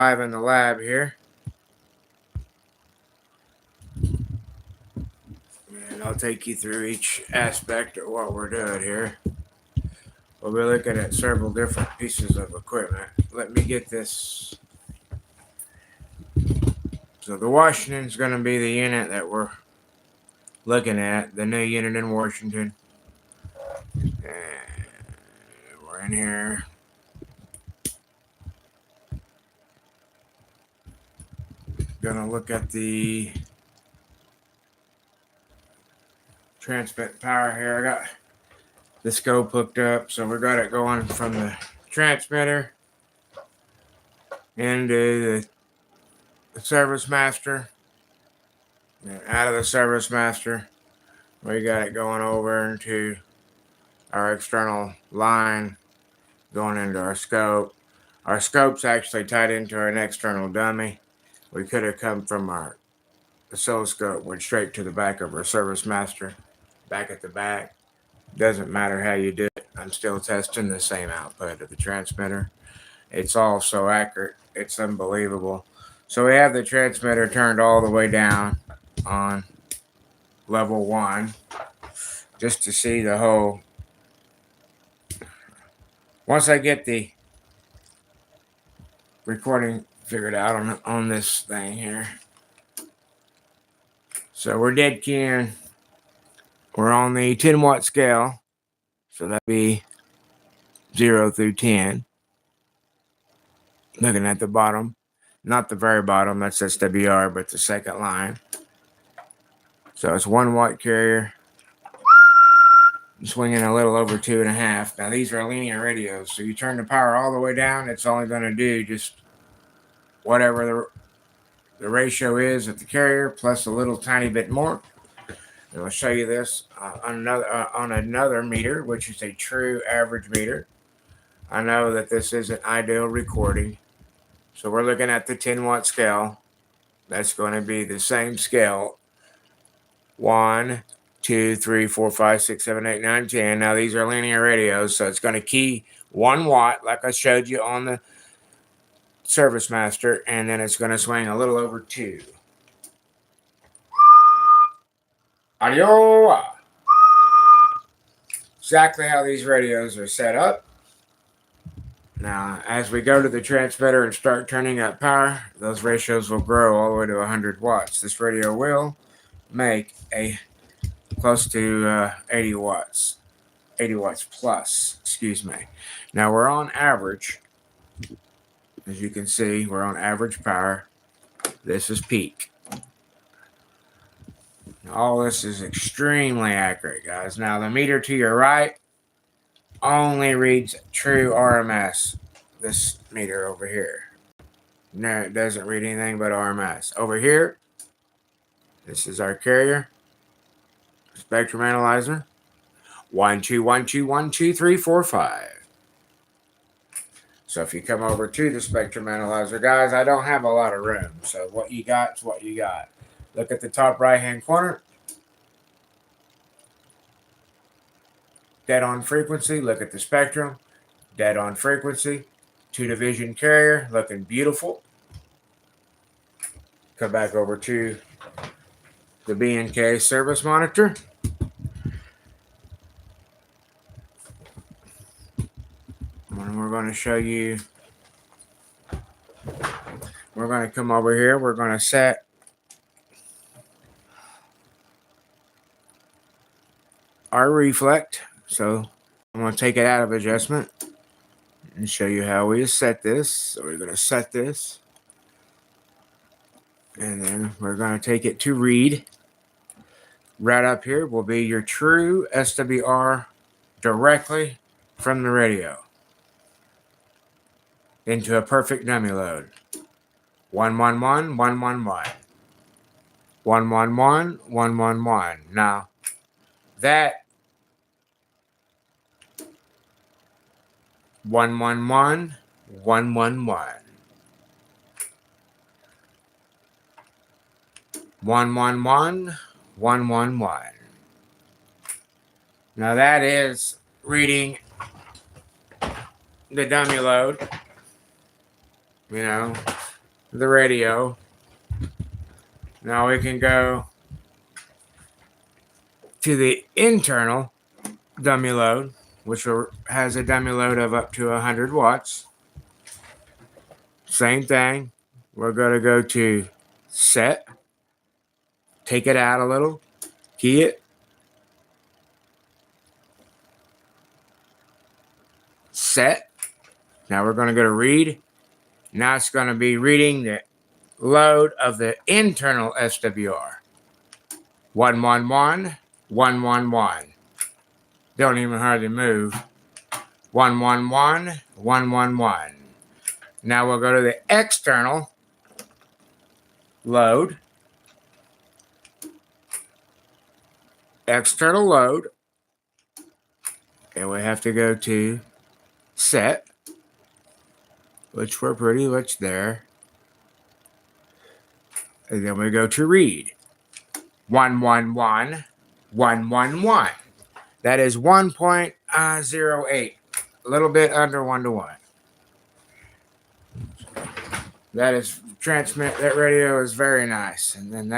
live in the lab here. And I'll take you through each aspect of what we're doing here. We'll be looking at several different pieces of equipment. Let me get this. So the Washington's going to be the unit that we're looking at, the new unit in Washington. And we're in here. Gonna look at the transmit power here. I got the scope hooked up, so we got it going from the transmitter into the service master, and out of the service master we got it going over into our external line, going into our scope. Our scope's actually tied into an external dummy. We could have come from our oscilloscope, went straight to the back of our service master, back at the back. Doesn't matter how you do it. I'm still testing the same output of the transmitter. It's all so accurate. It's unbelievable. So we have the transmitter turned all the way down on level 1 just to see the whole. Once I get the recording figured out on this thing here. So we're dead keying. We're on the 10 watt scale. So that'd be 0 through 10. Looking at the bottom, not the very bottom, that's SWR, but the second line. So it's 1 watt carrier. I'm swinging a little over 2.5. Now these are linear radios, so you turn the power all the way down, it's only going to do just whatever the ratio is at the carrier plus a little tiny bit more. And I'll show you this on another meter, which is a true average meter. I know that this isn't ideal recording, so we're looking at the 10 watt scale. That's going to be the same scale. 1, 2, 3, 4, 5, 6, 7, 8, 9, 10. Now these are linear radios, so it's going to key 1 watt, like I showed you on the service master, and then it's going to swing a little over 2. Audio. Exactly how these radios are set up. Now, as we go to the transmitter and start turning up power, those ratios will grow all the way to 100 watts. This radio will make a close to 80 watts. 80 watts plus, excuse me. Now, we're on average. As you can see, we're on average power. This is peak. All this is extremely accurate, guys. Now, the meter to your right only reads true RMS. This meter over here. No, it doesn't read anything but RMS. Over here, this is our carrier. Spectrum analyzer. 1, 2, 1, 2, 1, 2, 3, 4, 5. So if you come over to the spectrum analyzer, guys, I don't have a lot of room. So what you got is what you got. Look at the top right-hand corner. Dead on frequency. Look at the spectrum. Dead on frequency. 2-division carrier. Looking beautiful. Come back over to the B&K service monitor. And we're going to show you. We're going to come over here. We're going to set our reflect. So I'm going to take it out of adjustment and show you how we set this. So we're going to set this. And then we're going to take it to read. Right up here will be your true SWR directly from the radio into a perfect dummy load. 111, 111. 111, 111. Now, that 111, 111. 111, 111. Now that is reading the dummy load. You know, the radio. Now we can go to the internal dummy load, which has a dummy load of up to 100 watts. Same thing. We're going to go to set, take it out a little, key it, set. Now we're going to go to read. Now it's going to be reading the load of the internal SWR. 111, 111. Don't even hardly move. 111, 111. Now we'll go to the external load. External load. And we have to go to set, which we're pretty much there. And then we go to read. 111, 111. That is 1.08. A little bit under 1 to 1. That is transmit. That radio is very nice. And then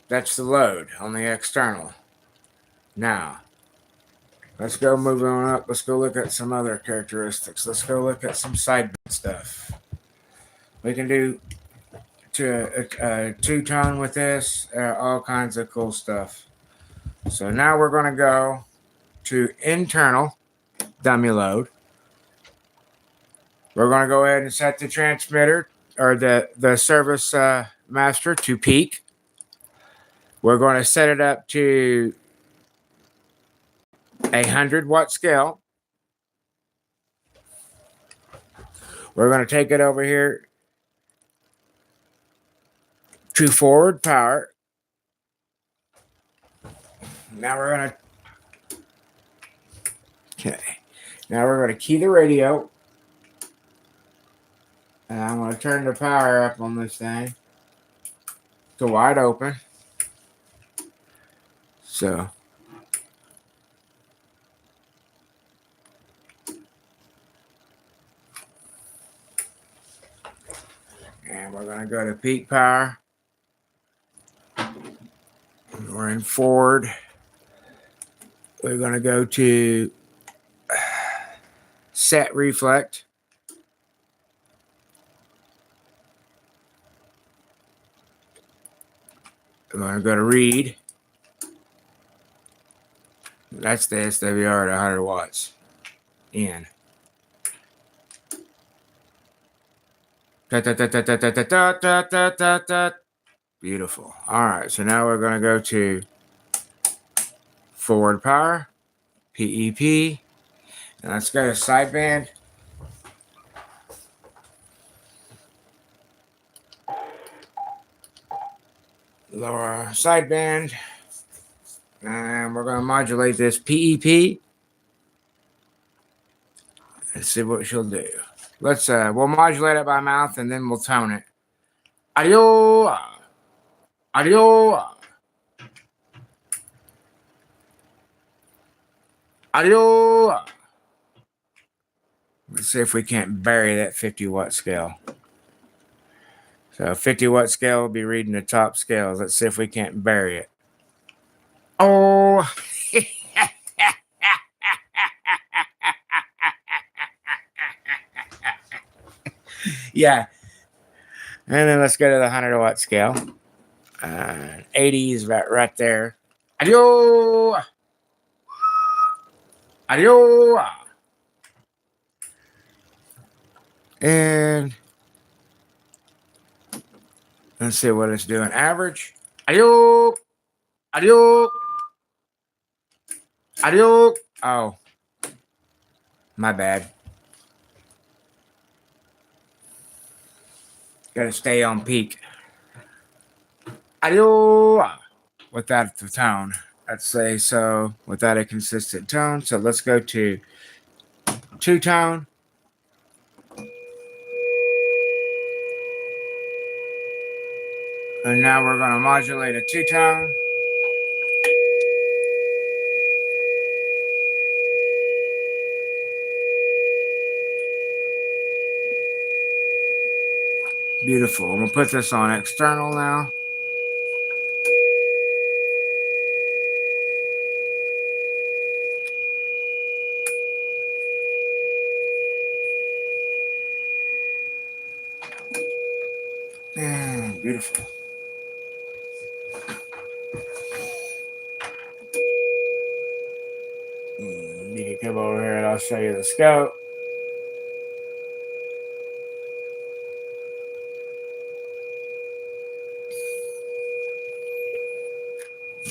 that's the load on the external. Now, let's go move on up. Let's go look at some other characteristics. Let's go look at some sideband stuff. We can do a two-tone with this, all kinds of cool stuff. So now we're going to go to internal dummy load. We're going to go ahead and set the transmitter or the service master to peak. We're going to set it up to 100-watt scale. We're going to take it over here to forward power. Now we're going to Now we're going to key the radio. And I'm going to turn the power up on this thing to wide open. So and we're going to go to peak power. We're in forward. We're going to go to set reflect. We're going to go to read. That's the SWR at 100 watts. In. Beautiful. All right, so now we're going to go to forward power, PEP, and let's go to sideband. Lower sideband, and we're going to modulate this PEP and see what she'll do. We'll modulate it by mouth and then we'll tone it. Audio, audio, audio. Let's see if we can't bury that 50-watt scale. So 50-watt scale will be reading the top scales. Let's see if we can't bury it. Oh. Yeah. And then let's go to the 100-watt scale. 80 is about right there. Audio. Audio. And let's see what it's doing. Average. Audio. Audio. Audio. Oh. My bad. Got to stay on peak. Audio. Without the tone. I'd say so. Without a consistent tone. So let's go to two-tone. And now we're going to modulate a two-tone. Beautiful. I'm going to put this on external now. Beautiful. You can come over here and I'll show you the scope.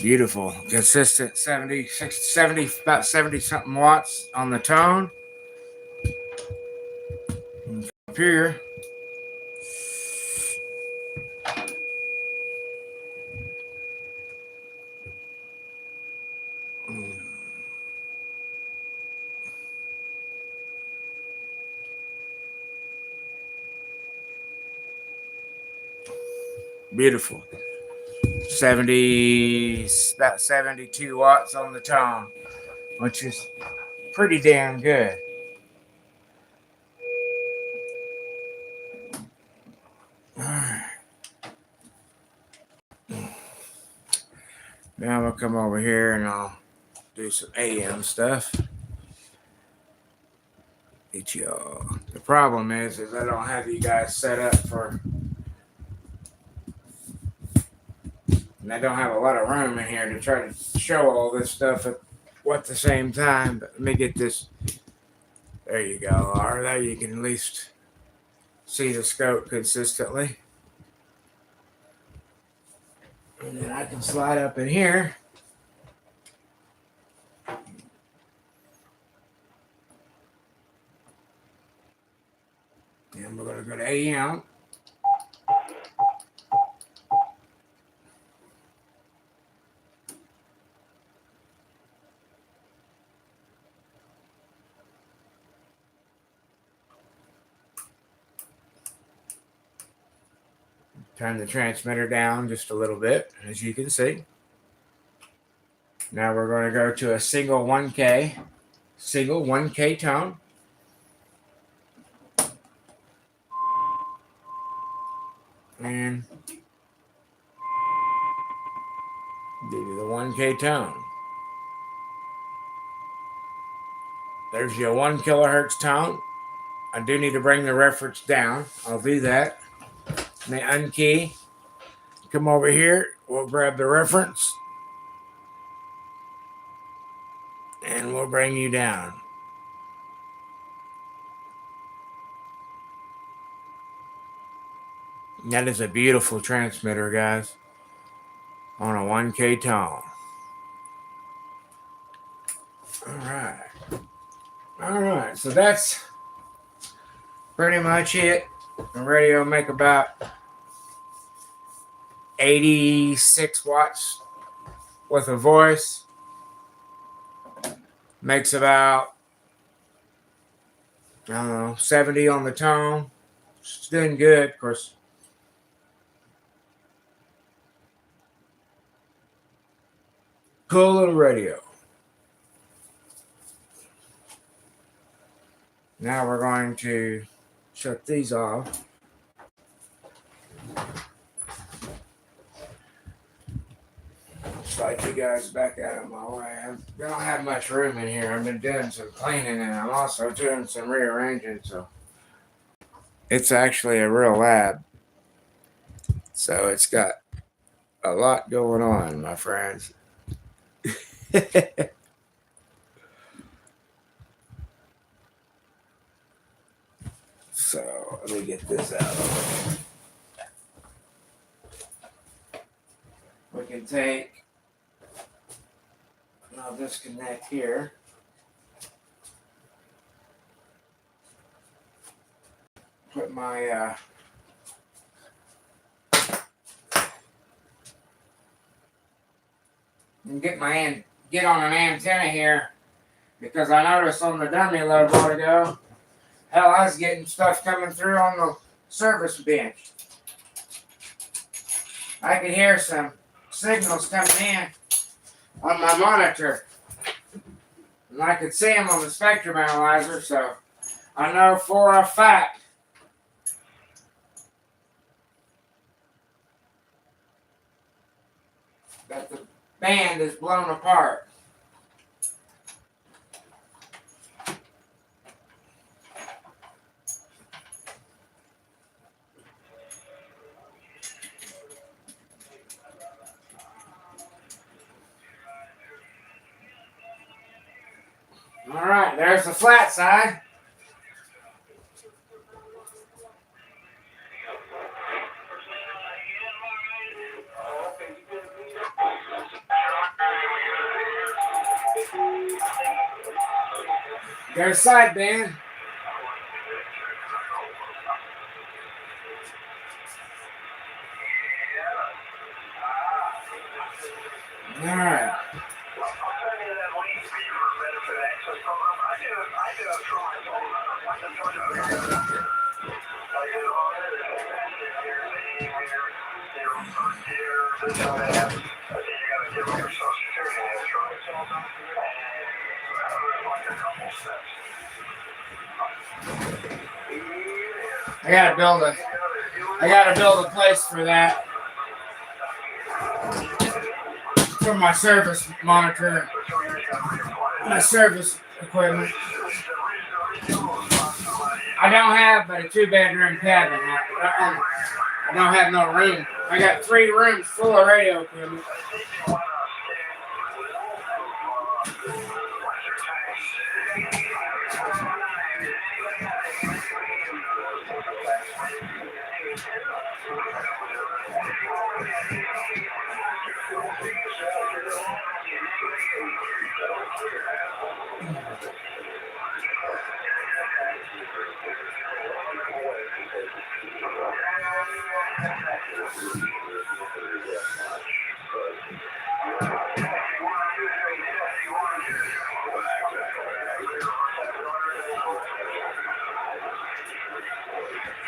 Beautiful. Consistent 70, about 70 something watts on the tone. Up here. Beautiful. 70, about 72 watts on the tone, which is pretty damn good. All right. Now I'm gonna come over here and I'll do some AM stuff. Get y'all. The problem is I don't have you guys set up for. And I don't have a lot of room in here to try to show all this stuff at the same time. But let me get this. There you go. All right, there you can at least see the scope consistently. And then I can slide up in here. And we're going to go to AM. Turn the transmitter down just a little bit, as you can see. Now we're going to go to a single 1K tone. And give you the 1K tone. There's your 1 kilohertz tone. I do need to bring the reference down. I'll do that. May unkey. Come over here. We'll grab the reference. And we'll bring you down. That is a beautiful transmitter, guys. On a 1K tone. All right. So that's pretty much it. The radio will make about 86 watts with a voice. Makes about, I don't know, 70 on the tone. It's doing good, of course. Cool little radio. Now we're going to shut these off. Slide you guys back out of my way. I don't have much room in here. I've been doing some cleaning and I'm also doing some rearranging. So it's actually a real lab. So it's got a lot going on, my friends. So let me get this out. We can take, I'll disconnect here. Put my and get on an antenna here, because I noticed on the dummy load a while ago, hell, I was getting stuff coming through on the service bench. I could hear some signals coming in on my monitor, and I could see them on the spectrum analyzer, so I know for a fact that the band is blown apart. All right, there's the flat side. There's side band. All right. I gotta build a place for that. For my service monitor. My service equipment. I don't have but a 2-bedroom cabin. I don't have no room. I got 3 rooms full of radio equipment.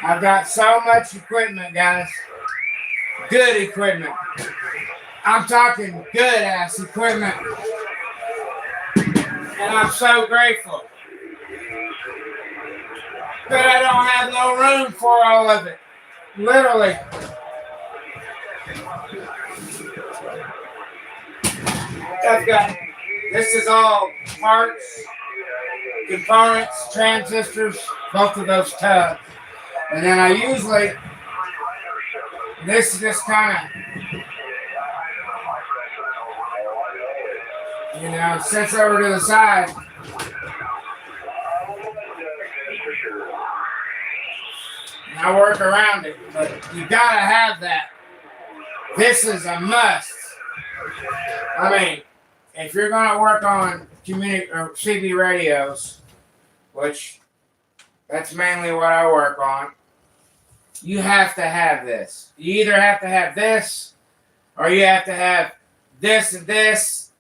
I've got so much equipment, guys. Good equipment. I'm talking good ass equipment. And I'm so grateful. But I don't have no room for all of it. Literally. This is all parts, components, transistors, both of those tubs. And then I usually, this just kind of, sits over to the side. And I work around it, but you gotta have that. This is a must. I mean, if you're gonna work on CB radios, which that's mainly what I work on, you have to have this. You either have to have this, or you have to have this and this.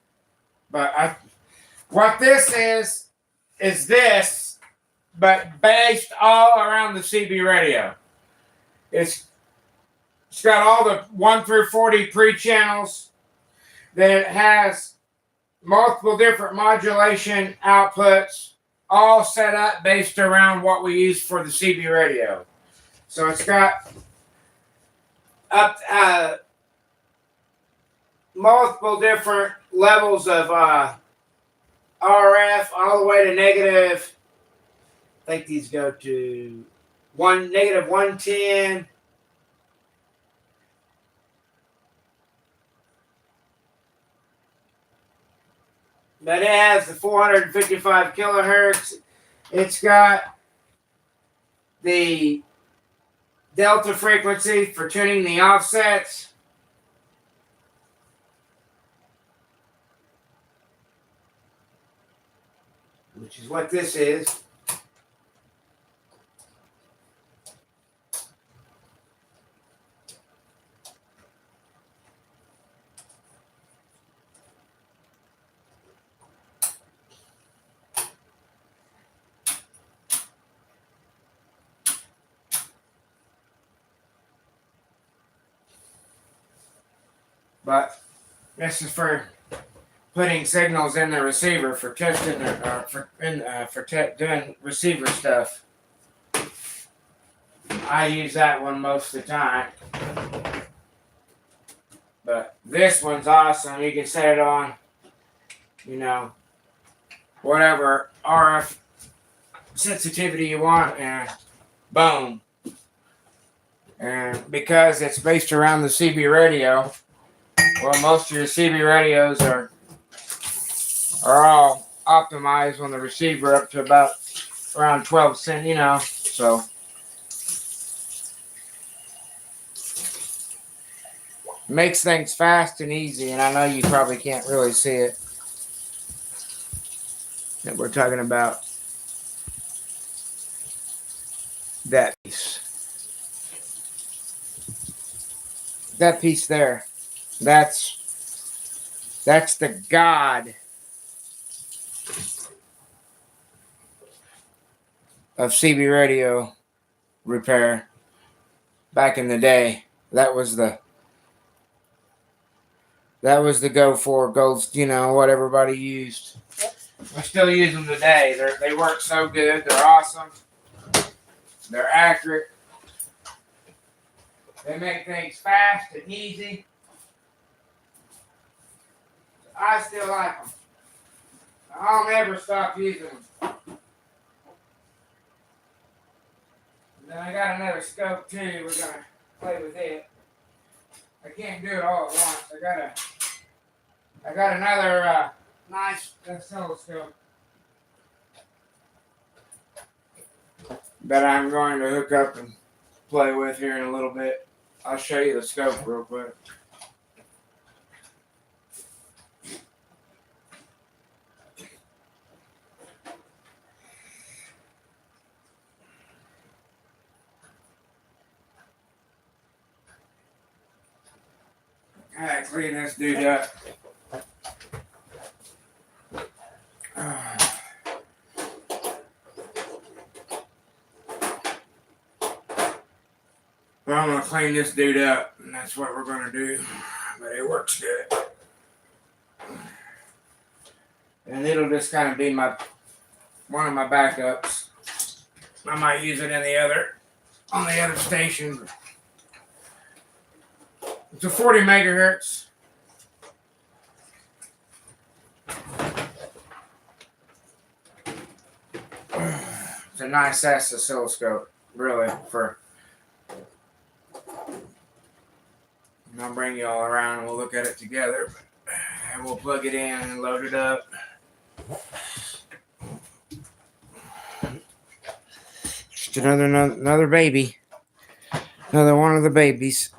But what this is this, but based all around the CB radio. It's got all the 1 through 40 pre-channels. Then it has multiple different modulation outputs, all set up based around what we use for the CB radio. So it's got up multiple different levels of RF, all the way to negative. I think these go to negative 110. But it has the 455 kilohertz. It's got the delta frequency for tuning the offsets. Which is what this is. But this is for putting signals in the receiver for testing doing receiver stuff. I use that one most of the time. But this one's awesome. You can set it on, you know, whatever RF sensitivity you want, and boom. And because it's based around the CB radio, well, most of your CB radios are all optimized on the receiver up to about around 12 cent, you know. So makes things fast and easy. And I know you probably can't really see it. That we're talking about that piece. That piece there. That's the god of CB radio repair back in the day. That was the go for gold, you know, what everybody used. I still use them today. They work so good. They're awesome. They're accurate. They make things fast and easy. I still like them. I'll never stop using them. And then I got another scope too. We're gonna play with it. I can't do it all at once. I got another nice oscilloscope that I'm going to hook up and play with here in a little bit. I'll show you the scope real quick. Alright, clean this dude up. Well, I'm going to clean this dude up, and that's what we're going to do. But it works good. And it'll just kind of be one of my backups. I might use it on the other station. It's a 40 megahertz. It's a nice ass oscilloscope, really, and I'll bring you all around and we'll look at it together. And we'll plug it in and load it up. Just another baby. Another one of the babies.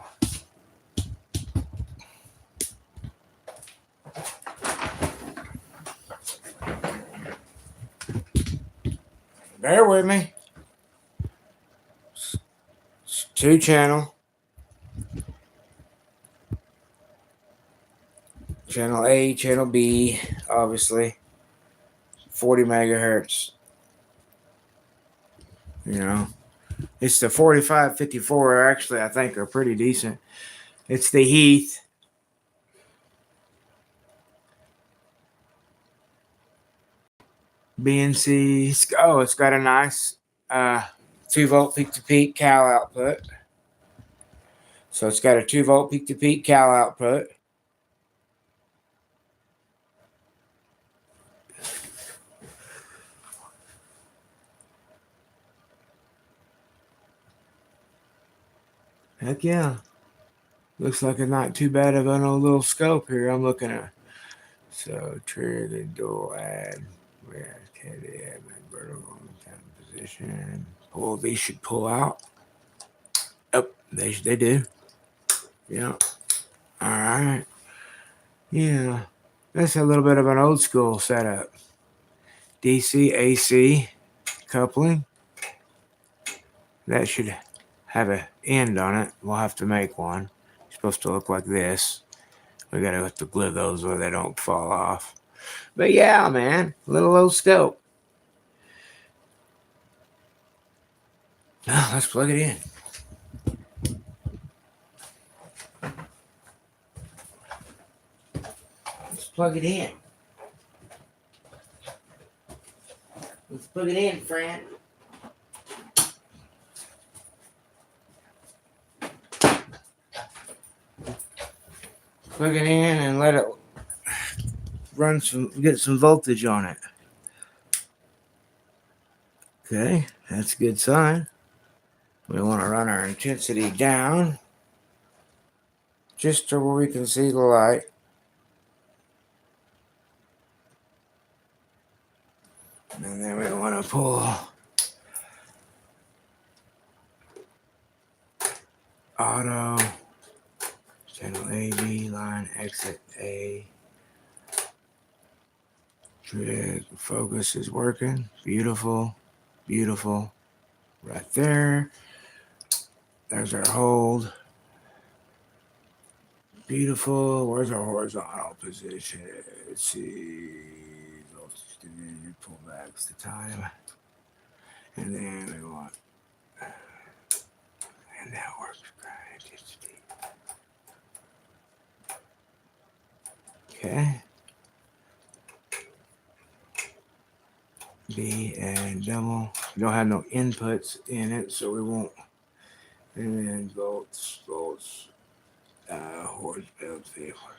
Bear with me. It's 2-channel. Channel A, channel B, obviously. 40 megahertz. You know. It's the 4554, actually, I think are pretty decent. It's the Heath. BNC. Oh, it's got a nice 2-volt peak-to-peak cal output. So it's got a 2-volt peak-to-peak cal output. Heck yeah. Looks like a not too bad of an old little scope here I'm looking at. So trigger, dual add. Where can they add my vertical position? Pull, these should pull out. Oh, they do. Yeah. All right. Yeah. That's a little bit of an old school setup. DC, AC, coupling. That should have an end on it. We'll have to make one. It's supposed to look like this. We gotta have to glue those where they don't fall off. But yeah, man, little old scope. Now let's plug it in. Let's plug it in. Let's plug it in, friend. Plug it in and let it get some voltage on it. Okay, that's a good sign. We want to run our intensity down just to where we can see the light. And then we want to pull auto, channel A, B, line, exit A. Trig, focus is working. Beautiful, beautiful. Right there. There's our hold. Beautiful. Where's our horizontal position? Let's see. Pull back the time. And then we want. And that works great. Okay. B and double. We don't have no inputs in it, so we won't. And then volts, horse build vehicles.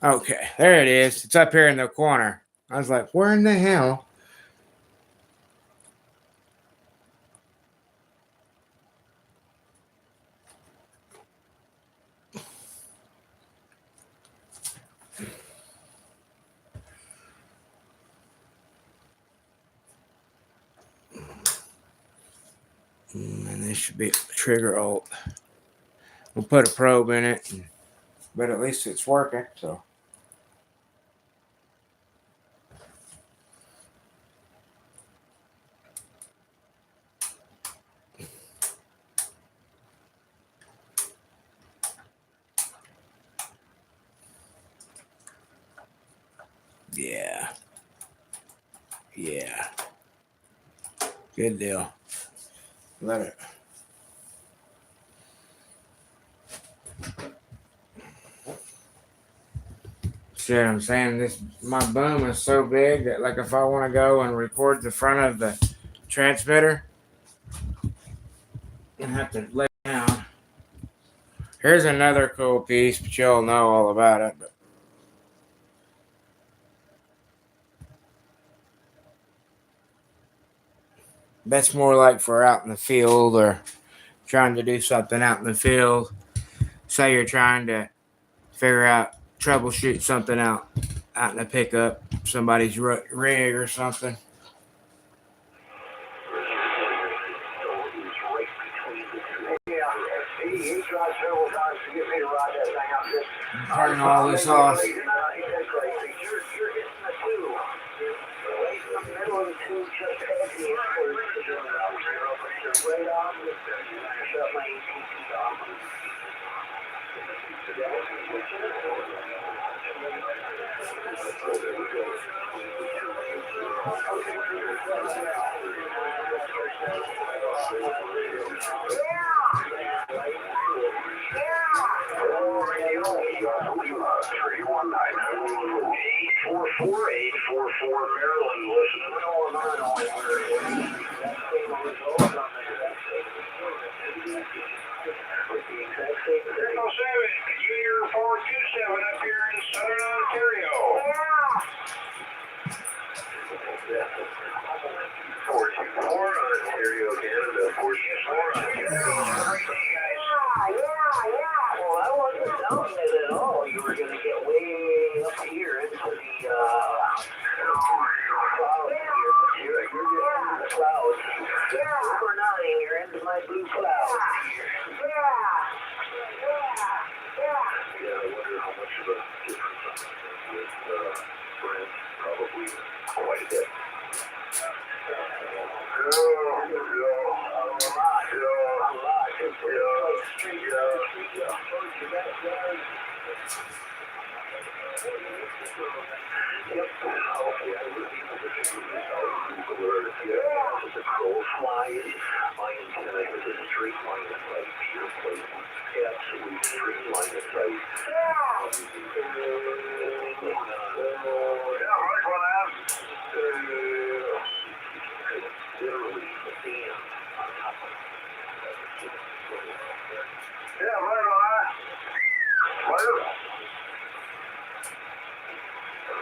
Okay, there it is. It's up here in the corner. I was like, where in the hell? And this should be trigger alt. We'll put a probe in it, but at least it's working. So. Yeah. Yeah. Good deal. Let it. See what I'm saying? My boom is so big that, like, if I want to go and record the front of the transmitter, I have to lay down. Here's another cool piece, but you'll know all about it. But that's more like for out in the field or trying to do something out in the field. Say you're trying to figure out, troubleshoot something out in a pickup, somebody's rig or something. Turn all this off.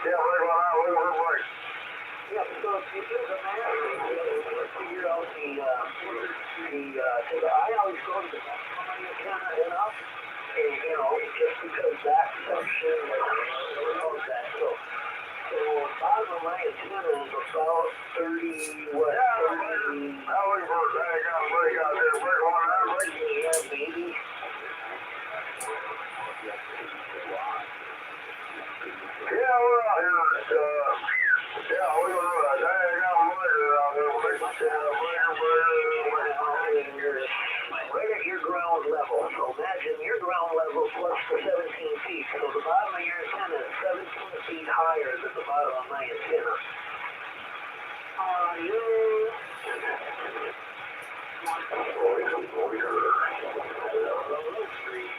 Yeah, right on out. We're right. Yeah, so if you do the math, let's figure out because I always go to the maximum antenna and up, and, just because that section knows that. So bottom of my antenna is about 30, what, 30... How we first I got a break out there, break one out, right? Yeah, baby. Yeah, we're out here. Yeah, we're going to I got a monitor out there. Right at your ground level. So imagine your ground level plus the 17 feet. So the bottom of your antenna is 17 feet higher than the bottom of my antenna. You...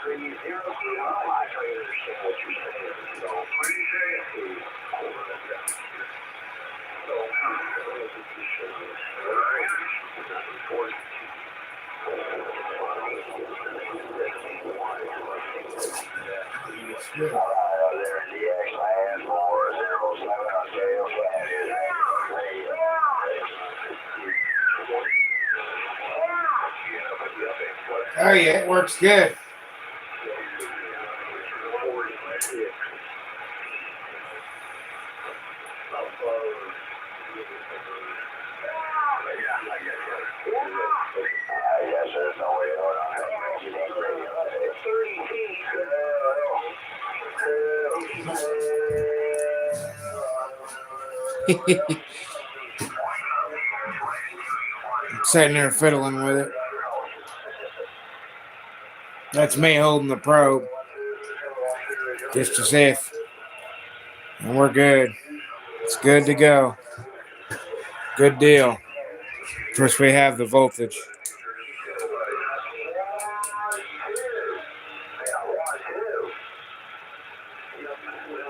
330 feet high. I try to understand what you're saying. So, what do you say? Oh yeah, it works good. Sitting there fiddling with it. That's me holding the probe. Just as if. And we're good. It's good to go. Good deal. Of course, we have the voltage.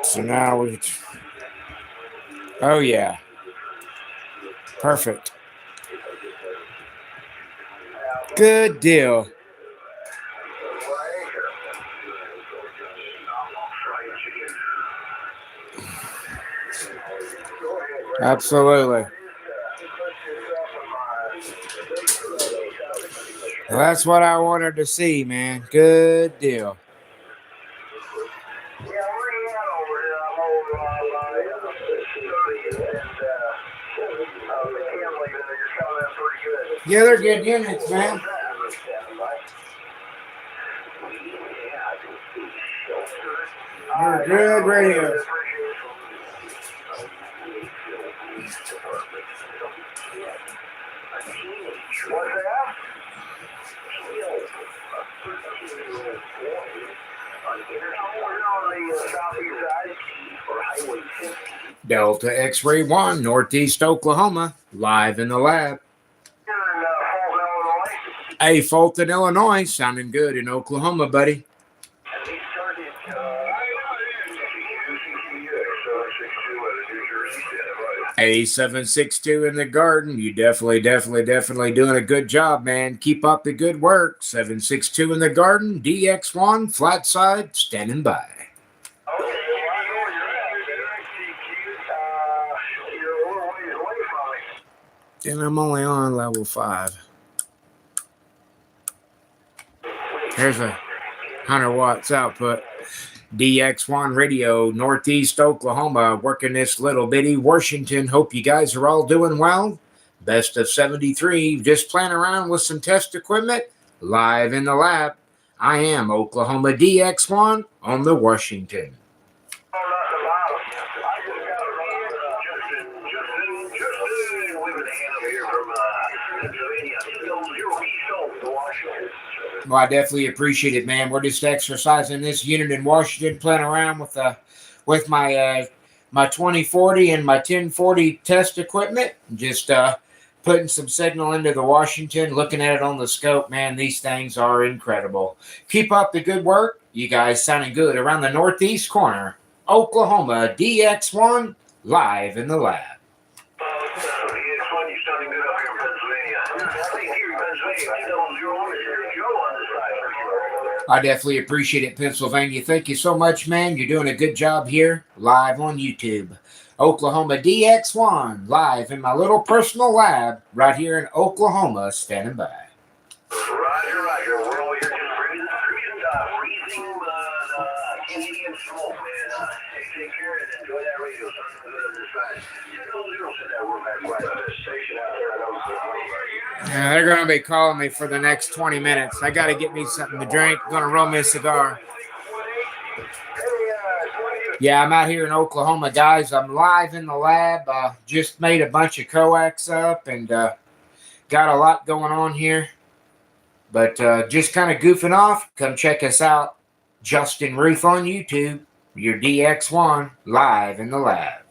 So now we... Oh, yeah. Perfect. Good deal. Absolutely. Well, that's what I wanted to see, man. Good deal. Yeah, they're good units, man. They're good radios. Delta X-Ray 1, Northeast Oklahoma, live in the lab. Hey, Fulton, Illinois, sounding good in Oklahoma, buddy. A762 in the garden. You definitely doing a good job, man. Keep up the good work. 762 in the garden. DX1, flat side, standing by. And I'm only on level 5. Here's a 100 watts output. DX1 radio, Northeast Oklahoma, working this little bitty Washington. Hope you guys are all doing well. Best of 73. Just playing around with some test equipment. Live in the lab. I am Oklahoma DX1 on the Washington. Well, I definitely appreciate it, man. We're just exercising this unit in Washington, playing around with my 2040 and my 1040 test equipment. Just putting some signal into the Washington, looking at it on the scope. Man, these things are incredible. Keep up the good work. You guys sounding good around the northeast corner. Oklahoma DX1 live in the lab. I definitely appreciate it, Pennsylvania. Thank you so much, man. You're doing a good job here, live on YouTube. Oklahoma DX1, live in my little personal lab right here in Oklahoma, standing by. Roger, Roger. We're over here just freezing Canadian smoke, man. Take care and enjoy that radio. Something good on this side. 10-0 said that we're back by the station out there. Yeah, they're going to be calling me for the next 20 minutes. I got to get me something to drink. Going to roll me a cigar. Yeah, I'm out here in Oklahoma, guys. I'm live in the lab. Just made a bunch of coax up and got a lot going on here. But just kind of goofing off. Come check us out. Justin Ruth on YouTube. Your DX1 live in the lab.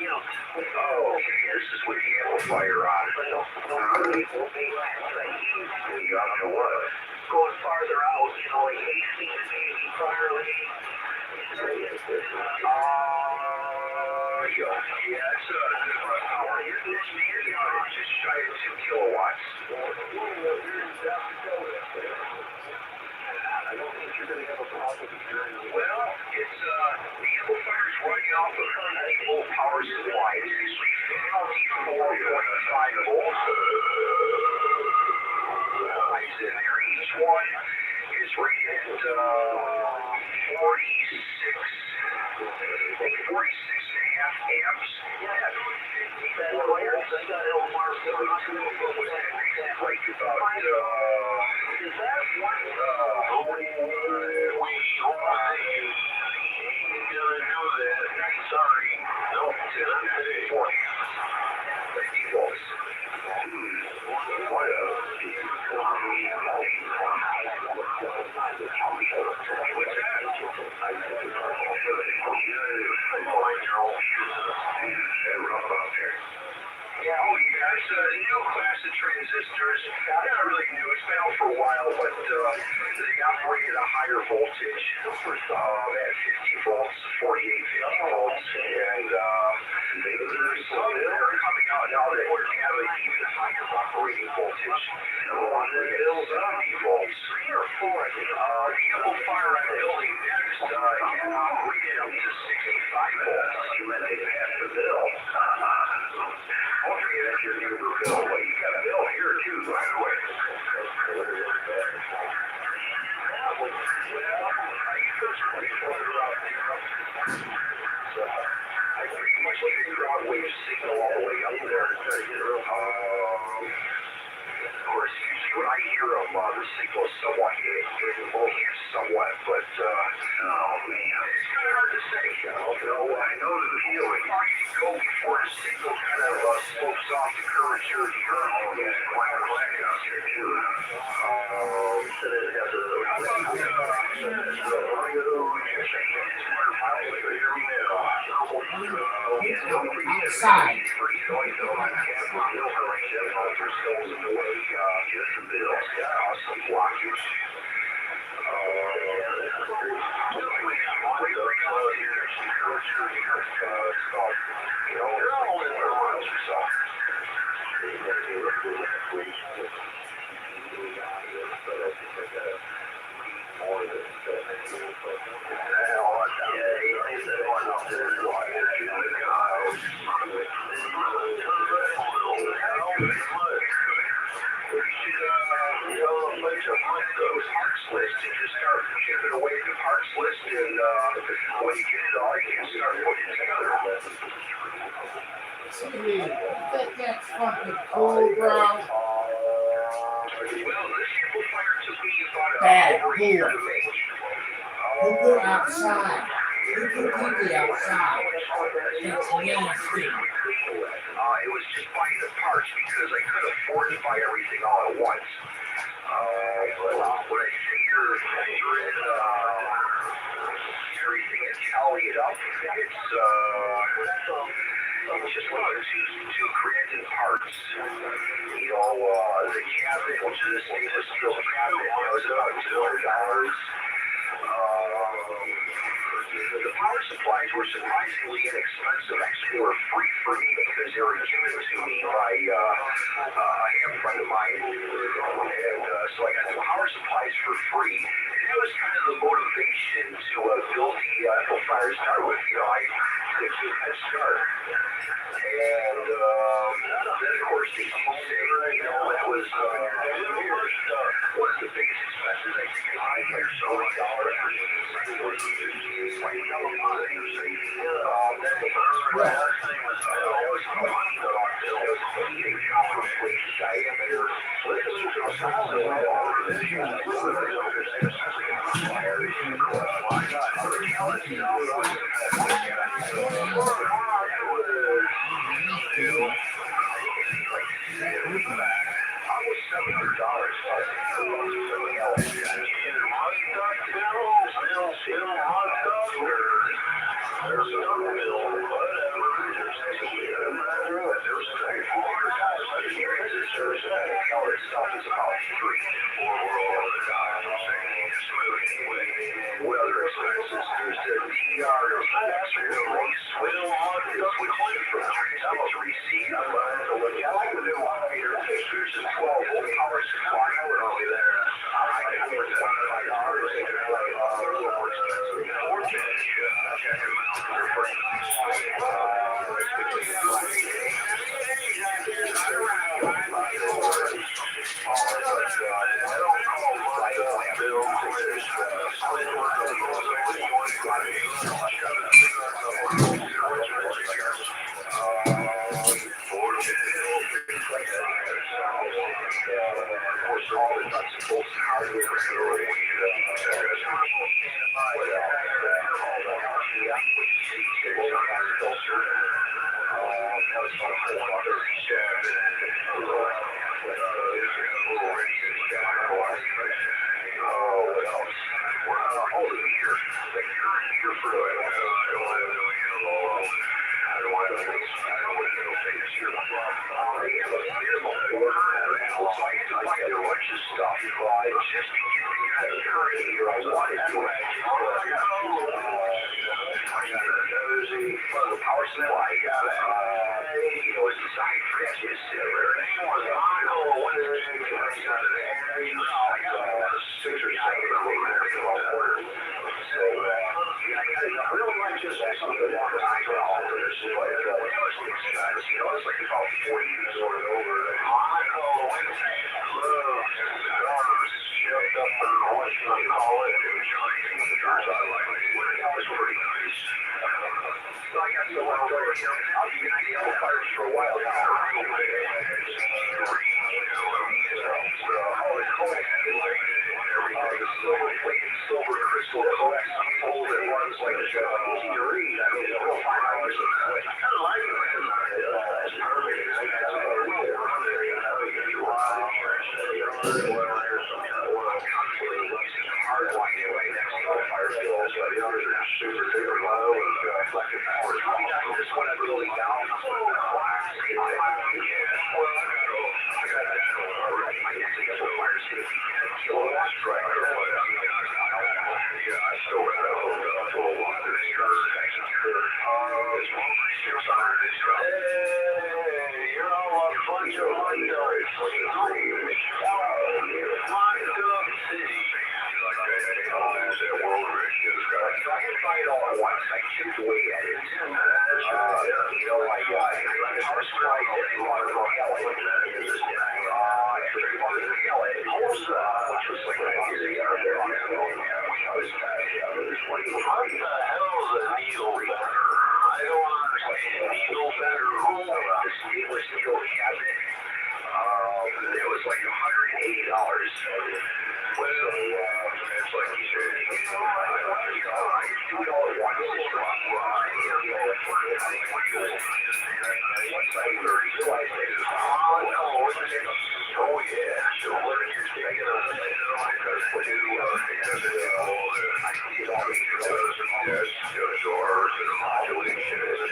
you know. Oh, okay, this is with the amplifier on. Will be like huge. You got to what? Going farther out, you know, like Hastings, maybe fire lane. Yeah, it's a power. It's just shy of 2 kilowatts. I don't think you're going to have a problem during the Well, it's the amplifier's running off of a low power supply. It's actually 54.5 volts. Lights in there. Each one is rated at 46. I think 46 and a half amps. that wire, I got Elmar 42, but was that Like about is that one? Sorry. No, it's 40. 50 volts. What's that? Rough out there. Yeah, oh yeah, it's a new class of transistors. Not really new, it's been out for a while, but they operate at a higher voltage, at 50 volts, 48, 50 volts, and there's some that are coming out now that have an even higher operating voltage, 70 volts. 3 or 4, I think. The amplifier I'm building next can operate up to 65 volts. You let it half the bill. I'll forget that's your new bill, but you got a bill here too, by the way. I pretty much get a ground wave signal all the way up there. Of course, usually when I hear them, the signal is somewhat somewhat, but oh man, it's kind of hard to say. I know the feeling. How do you go before the signal kind of slopes off the curvature of the earth? It's black out here too. Outside. Dude, that's fucking cool, bro. Well, this amplifier took me about Bad, over a year to make. You go outside. You go quickly outside. That's nasty. It was just buying the parts because I couldn't afford to buy everything all at once. But when I figured everything and tally it up, it's just one of the two created parts. You know, the cabinet, which is a stainless steel cabinet, was about $200. The power supplies were surprisingly inexpensive. Actually, they were free for me because they were given to me by a friend of mine. And so I got the power supplies for free. And that was kind of the motivation to build the amplifier to start with. You know, I took a head start. And then, of course, the heat, you know, that was one of the biggest expenses. I think $5 or so for transistors that they switch from transmit to receive. I like the new 1 meter fixtures and 12 volt power supply. Over there. I think it's $100. They're a little more expensive. Check them out. They're pretty nice.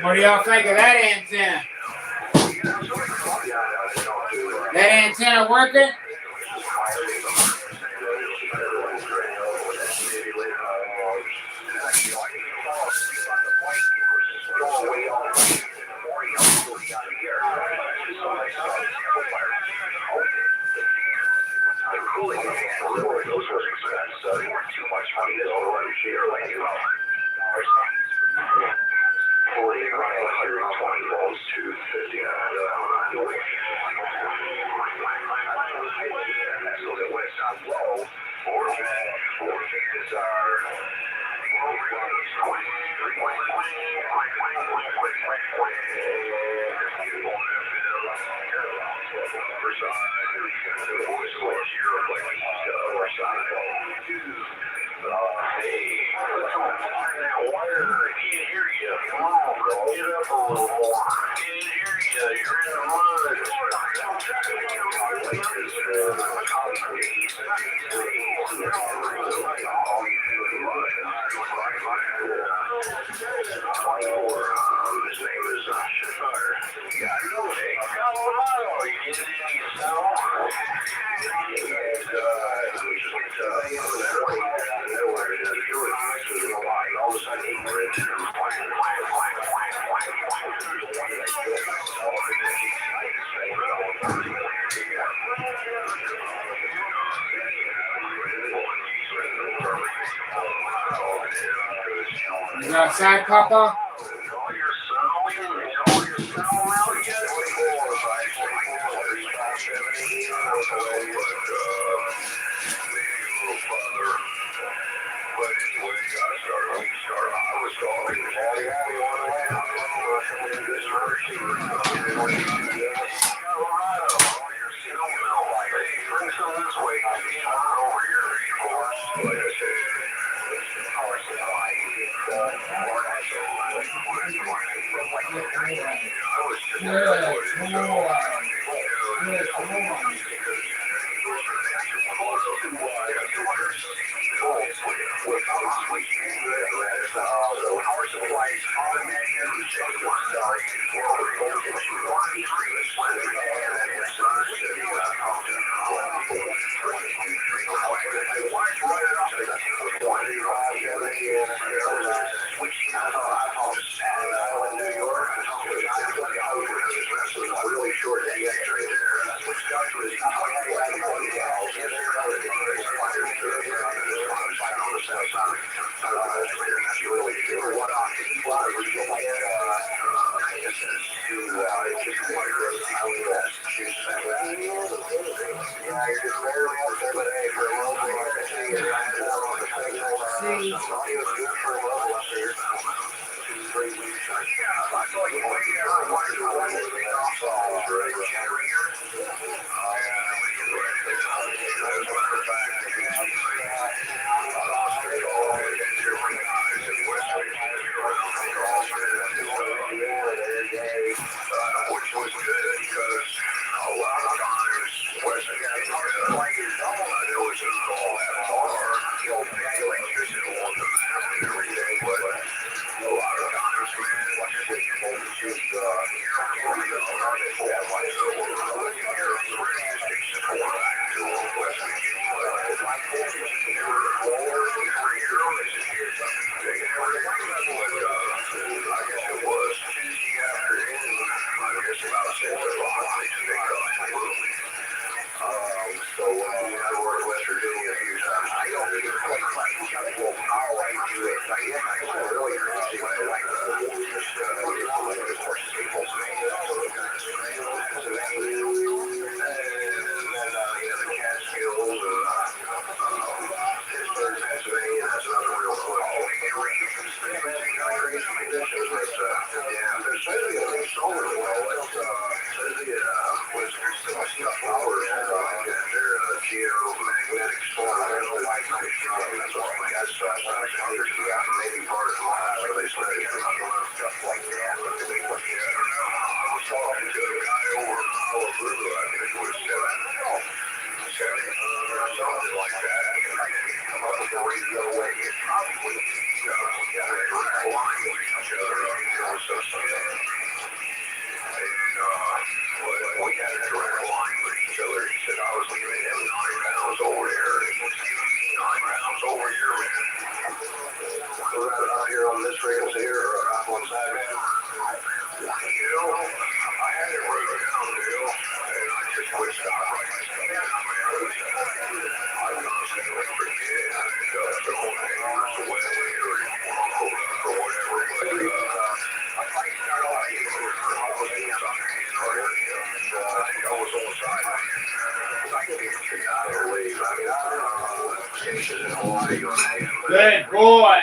What do y'all think of that antenna? That antenna working? You outside, Papa? All your sound out yet? 24, but anyway, I was talking to bring some this way. Over here, like I said, really short day straight which was good because a lot of times Western there was all that far, just on the map and everything, but a lot of times, man, Good boy.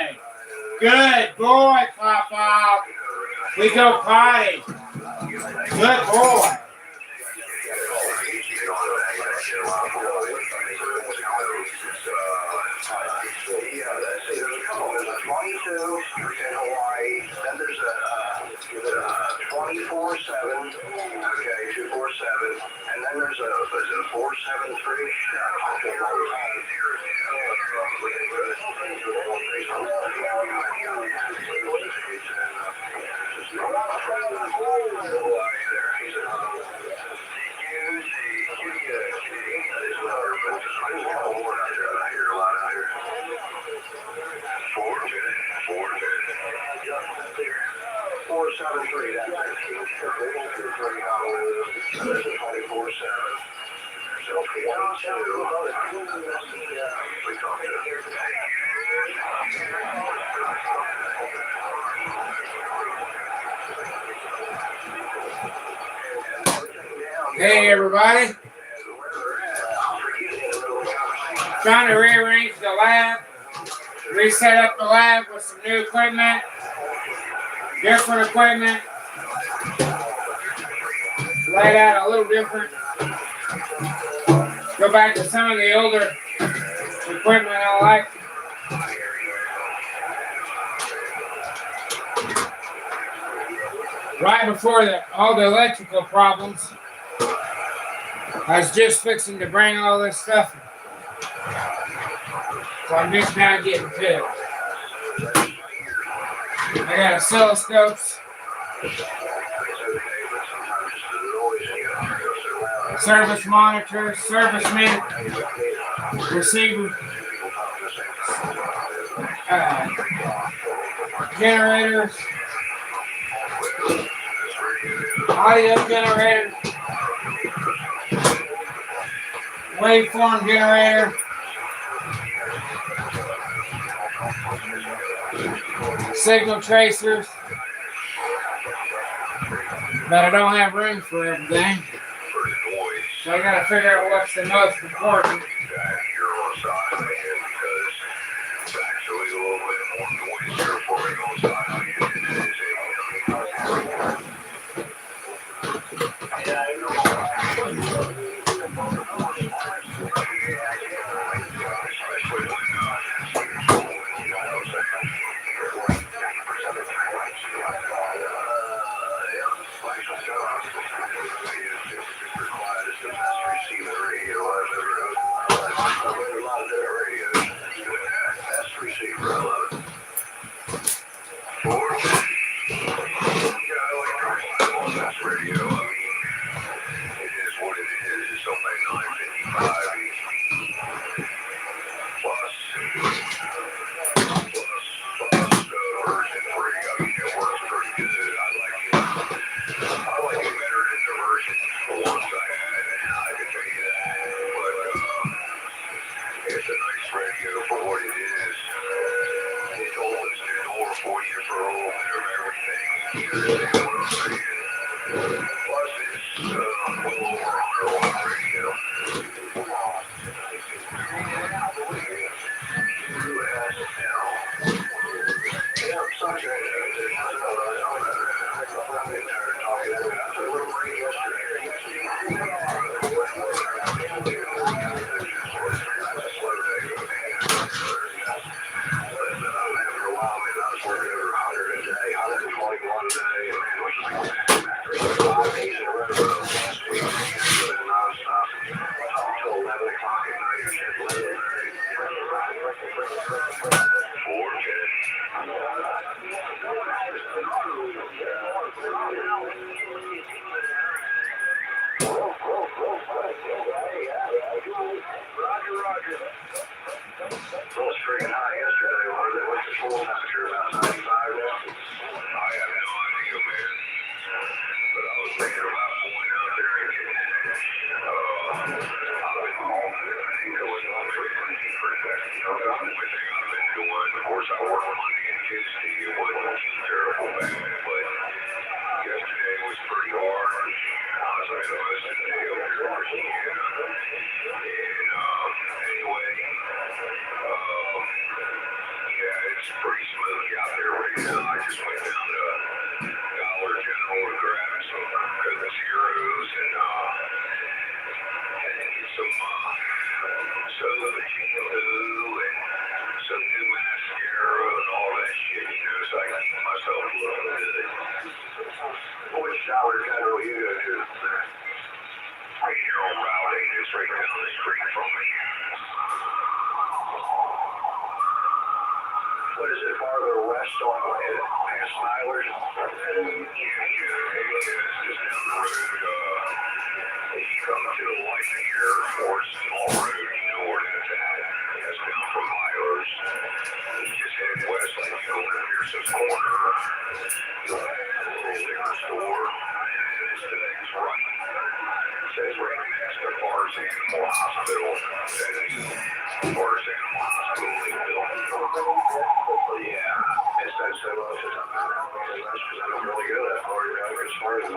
Good boy, Papa. We go potty. Good boy. Then there's a 24/7, okay, 247, and then there's a 473. Hey everybody. Trying to rearrange the lab, reset up the lab with some new equipment, different equipment, lay it out a little different. Go back to some of the older equipment I like. Right before all the electrical problems, I was just fixing to bring all this stuff. So I'm just now getting to it. I got oscilloscopes, service monitors, receiver, generators, audio generator, waveform generator, signal tracers, but I don't have room for everything. So I gotta figure out what's the most important.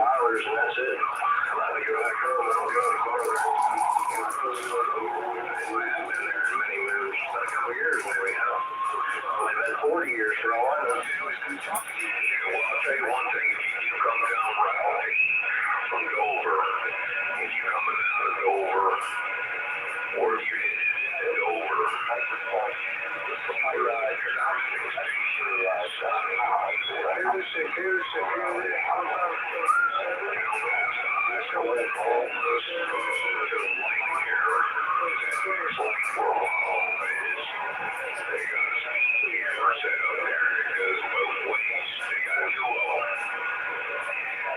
$100 and that's it. I'm going to go back home. I've been 40 years for all I know. Well, I'll tell you one thing. If you come down Raleigh from Dover, if you're coming out of Dover, or if you're headed into Dover,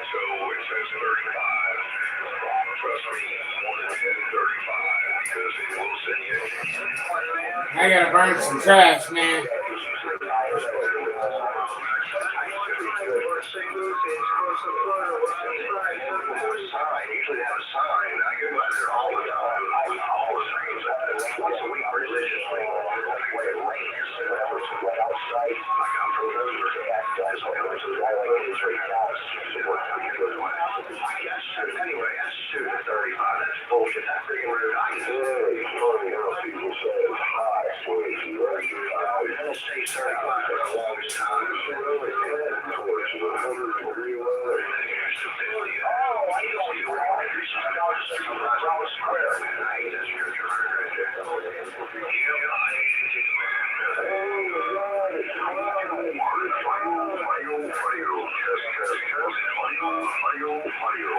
So it says 35. Trust me, you want to do 35 because it will send you a ticket. I gotta burn some trash, man. Usually have a sign. I go by there all the time. All the things. Once a week religiously. Anyway, that's 2 to 35. That's bullshit. That's freaking rude. I can funny how people say it's high, so it's very high. It stays 35 for the longest time. Towards the 100-degree weather.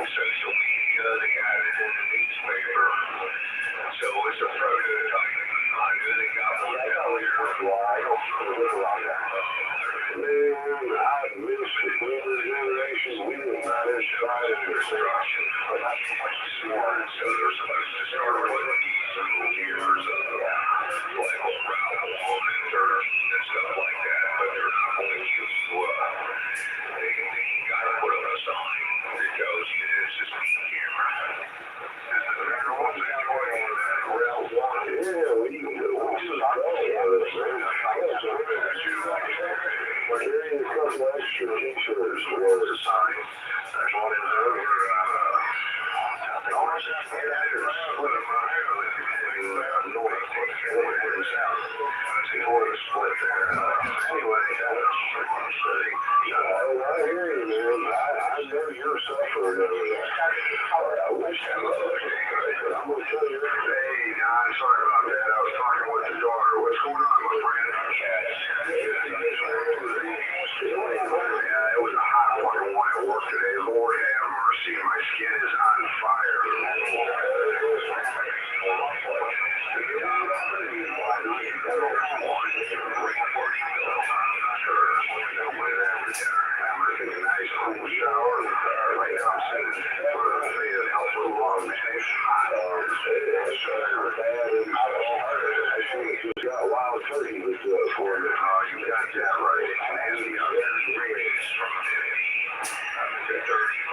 Social media, they got it in the newspaper. So it's a prototype. I knew they got one down there. I miss the older generation. We didn't manage to find construction. So they're supposed to start putting these little gears up, like on Route 1 and 13 and stuff like that. But they're not going to use they got to put up a sign that tells you this is a camera. Yeah, we can do it. We're getting a couple extra t-shirts for the sign. There's one in there. Split there. Anyway, I hear you, man. I know you're suffering over that. I wish I was. But I'm going to tell you, hey, I'm sorry about that. I was talking with the daughter. What's going on, my friend? Yeah, it was a hot fucking one at work today. Lord have mercy. My skin is on fire. Wild turkey was for you. You got that right. And the other range from 50 to 35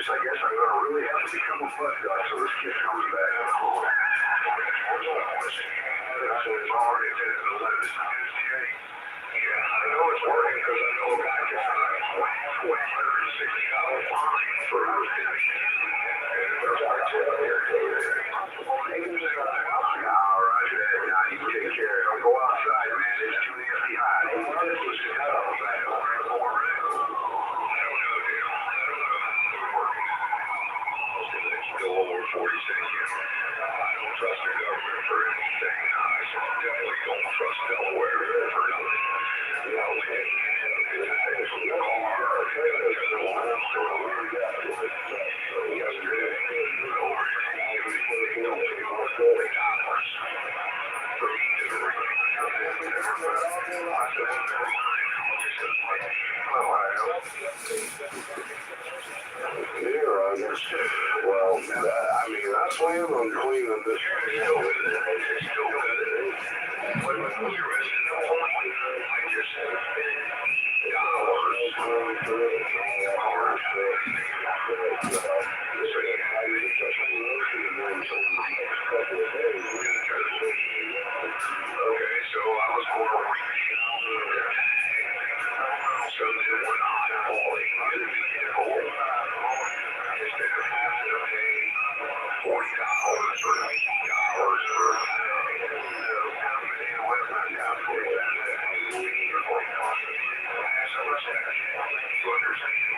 because I guess I'm going to really have to become a butt guy so this kid comes back. So it's already been 11 Tuesday. Yeah, I know it's working because I know a guy can sign $160 fine for all right, now you take care. I'll go outside, man. It's too nasty hot. Go over 46. I don't trust the government for anything. I definitely don't trust Delaware for nothing. Yesterday, over Well, I mean, I plan on cleaning this. Okay, so I was going to reach something when I'm falling in the vehicle. Instead of having to pay $40 or $80 for a tag. You understand?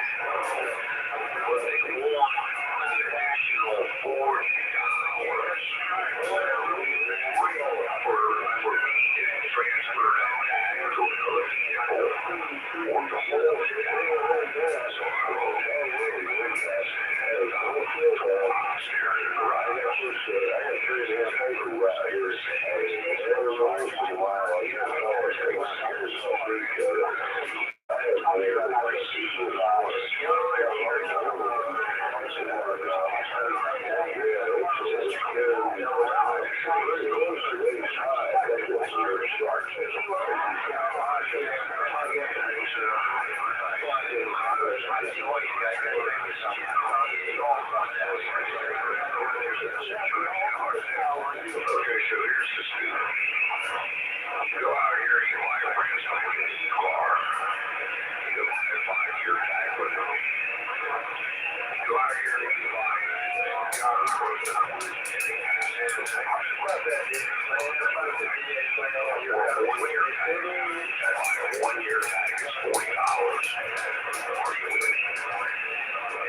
But they want an additional $40 for me to transfer that tag to another vehicle or to hold the tag. So I wrote Okay, so here's the scoop. Go out here, you buy a brand spanking new car. You buy a 5-year tag with it. Go out here and you buy a car from them. A 1-year tag is $40. Are you with me?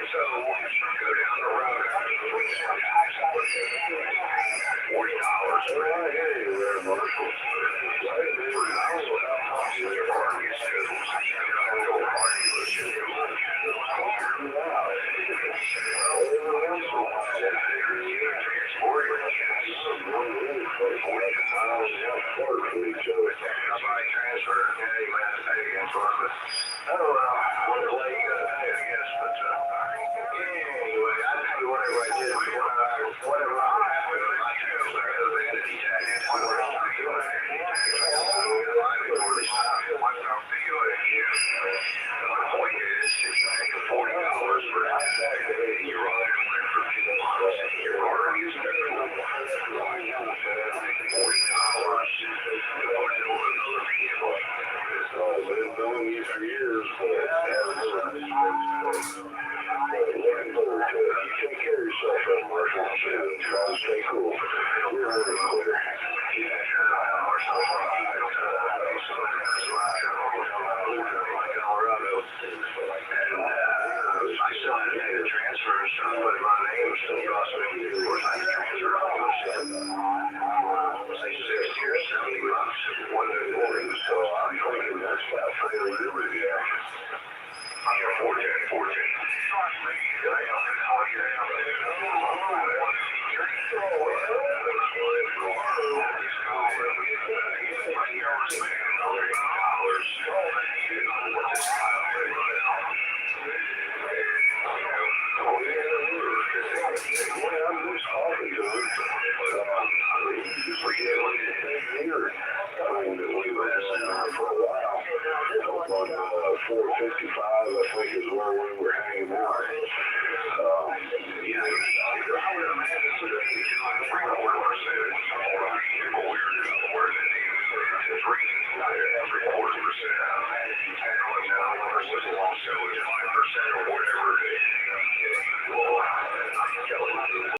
So go down the road after $40 $3.25 or whatever.